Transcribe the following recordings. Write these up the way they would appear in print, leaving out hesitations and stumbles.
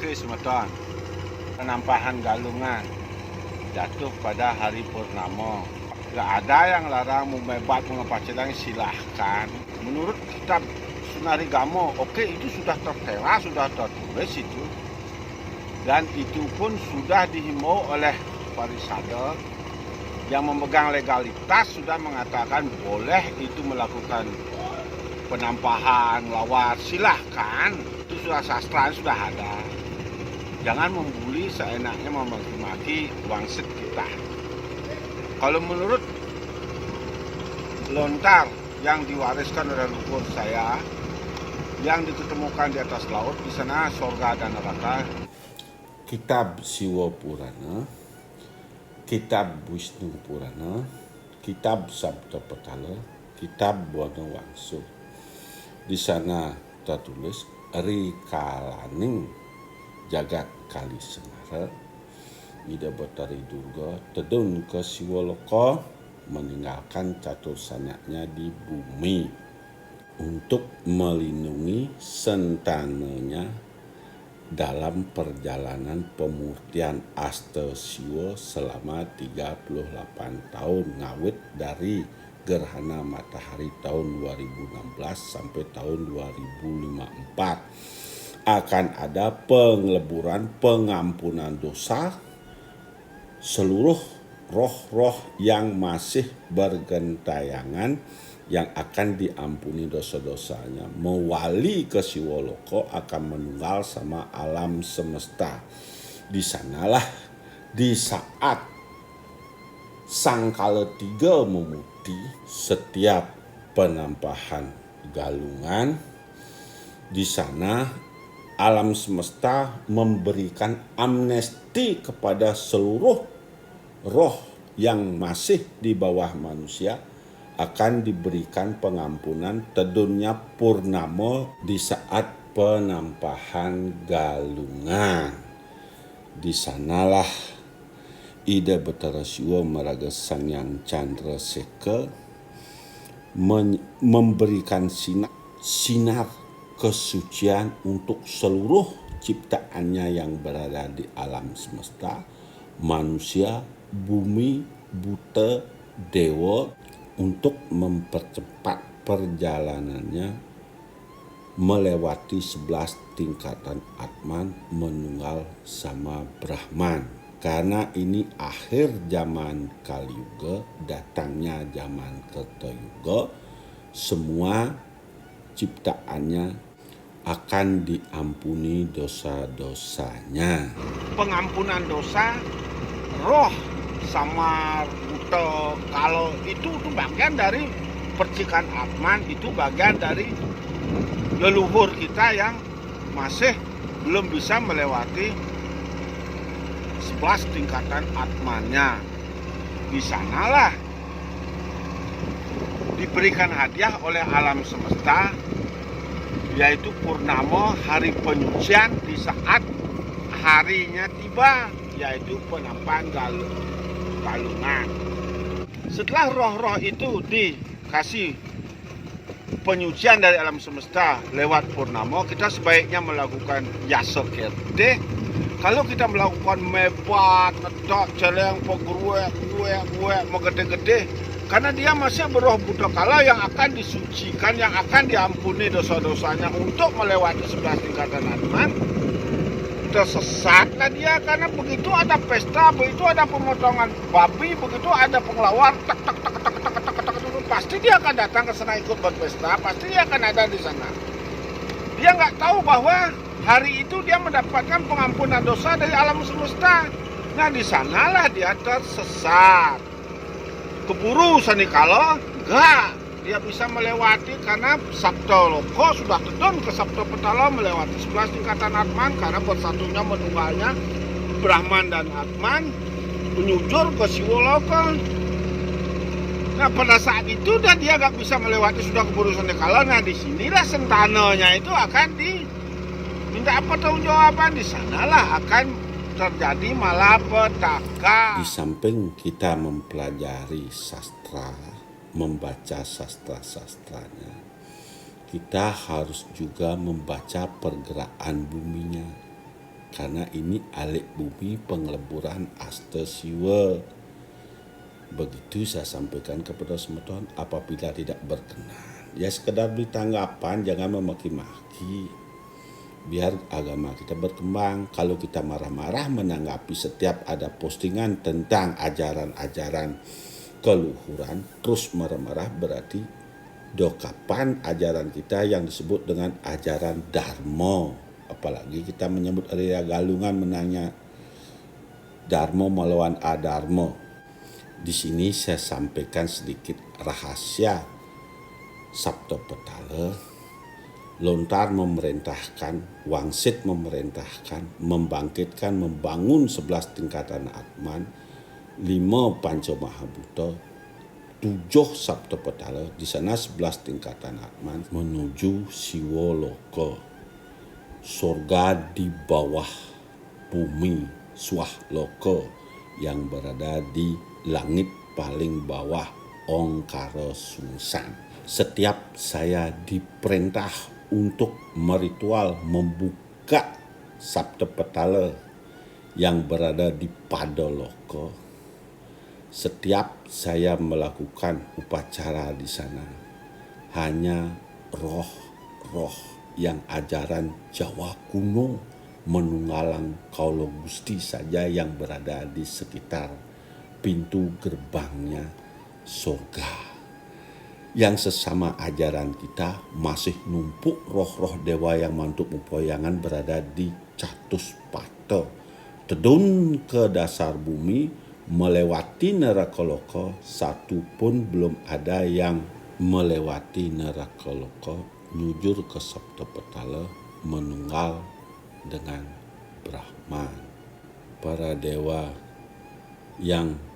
Oke semeton, penampahan galungan jatuh pada hari purnama. Gak ada yang larang memebat mengepacilang, silahkan. Menurut kitab Sunarigamo, oke itu sudah tertera, sudah tertulis itu. Dan itu pun sudah dihimbau oleh Parisade yang memegang legalitas sudah mengatakan boleh itu melakukan penampahan, lawar, silahkan. Itu sudah sastra, sudah ada. Jangan membuli seenaknya memaki-maki wangsit kita. Kalau menurut lontar yang diwariskan oleh leluhur saya, yang diketemukan di atas laut, di sana sorga dan neraka. Kitab Siwa Purana, Kitab Wisnu Purana, Kitab Sabda Petala, Kitab Buana Wangsul. Di sana tertulis Rikalaning Jagat Kali Semara, Ida Betari Durga tedun ke Siwaloka, meninggalkan catur sanaknya di bumi untuk melindungi sentananya dalam perjalanan pemurtian Asta Siwa selama 38 tahun ngawit dari gerhana matahari tahun 2016 sampai tahun 2054. Akan ada pengleburan pengampunan dosa seluruh roh-roh yang masih bergentayangan, yang akan diampuni dosa-dosanya. Mewali ke Siwaloka akan menunggal sama alam semesta. Di sanalah di saat sang kaletiga memuti setiap penampahan galungan, di sana alam semesta memberikan amnesti kepada seluruh roh yang masih di bawah manusia, akan diberikan pengampunan tedunnya purnama di saat penampahan galungan. Di sanalah Ida Betara Siwa Maraga Sangyang Chandra Seka memberikan sinar kesucian untuk seluruh ciptaannya yang berada di alam semesta, manusia, bumi, buta, dewa, untuk mempercepat perjalanannya melewati 11 tingkatan Atman menunggal sama Brahman. Karena ini akhir zaman Kali Yuga, datangnya zaman Kerta Yuga, semua ciptaannya akan diampuni dosa-dosanya. Pengampunan dosa, roh sama buta, kalau itu bagian dari percikan Atman, itu bagian dari leluhur kita yang masih belum bisa melewati 11 tingkatan Atmannya. Di sanalah diberikan hadiah oleh alam semesta, yaitu purnama, hari penyucian, di saat harinya tiba, yaitu penampahan galungan. Setelah roh-roh itu dikasih penyucian dari alam semesta lewat purnama, kita sebaiknya melakukan yasa kerte. Kalau kita melakukan mebat, nedak, celeng, pegruek, megede-gede, karena dia masih beroh budakala yang akan disucikan, yang akan diampuni dosa-dosanya untuk melewati 11 tingkatan Atman. Tersesatlah dia, karena begitu ada pesta, begitu ada pemotongan babi, begitu ada pengelawar, pasti dia akan datang ke sana ikut berpesta, pasti dia akan ada di sana. Dia nggak tahu bahwa hari itu dia mendapatkan pengampunan dosa dari alam semesta. Nah, di sanalah dia tersesat. Keburu sanikala, enggak, dia bisa melewati karena Sabda Loka sudah tedun ke Sabda Petala melewati 11 tingkatan Atman, karena bersatunya menunggalnya Brahman dan Atman menyujur ke Siwaloka. Nah, pada saat itu dan dia gak bisa melewati, sudah keburu sanikala. Nah, disinilah sentananya itu akan diminta apa tanggung jawaban. Di sanalah akan terjadi malapetaka. Di samping kita mempelajari sastra, membaca sastra-sastranya, kita harus juga membaca pergerakan buminya. karena ini alik bumi pengeleburan Asta Siwa. Begitu saya sampaikan kepada semeton. Apabila tidak berkenan, ya sekedar beri tanggapan, jangan memaki-maki. Biar agama kita berkembang. Kalau kita marah-marah menanggapi setiap ada postingan tentang ajaran-ajaran keluhuran, terus marah-marah, berarti dokapan ajaran kita yang disebut dengan ajaran Dharma. Apalagi kita menyebut area galungan menanya Dharma melawan Adharma. Di sini saya sampaikan sedikit rahasia Sabda Petala. Lontar memerintahkan, Wangsit memerintahkan, membangkitkan, membangun 11 tingkatan Atman, 5 Panca Mahabhuta, 7 Sabda Petala, di sana 11 tingkatan Atman menuju Siwaloka, surga di bawah bumi, Swahloka yang berada di langit paling bawah Ongkara Sungsang. Setiap saya diperintah untuk meritual membuka Sabda Petala yang berada di Padaloka, setiap saya melakukan upacara di sana, hanya roh-roh yang ajaran Jawa kuno menunggalang Kaulo Gusti saja yang berada di sekitar pintu gerbangnya surga. Yang sesama ajaran kita masih numpuk roh-roh dewa yang mantuk mempoyangan berada di Catuspata, tedun ke dasar bumi, melewati neraka loka. Satu pun belum ada yang melewati neraka loka, nyujur ke Sabda Petala, menunggal dengan Brahman. Para dewa yang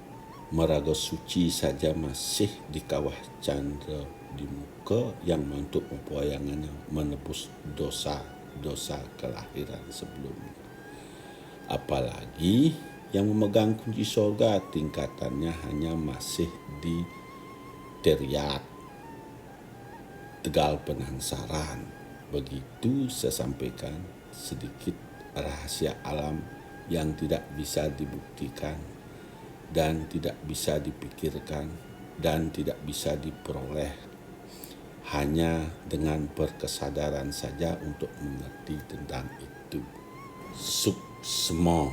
meraga suci saja masih di kawah candra di muka yang mantuk mempoyangannya menebus dosa-dosa kelahiran sebelumnya. Apalagi yang memegang kunci surga, tingkatannya hanya masih di Teriak, Tegal Penangsaran. Begitu saya sampaikan sedikit rahasia alam yang tidak bisa dibuktikan dan tidak bisa dipikirkan dan tidak bisa diperoleh hanya dengan berkesadaran saja untuk mengerti tentang itu. Suksma.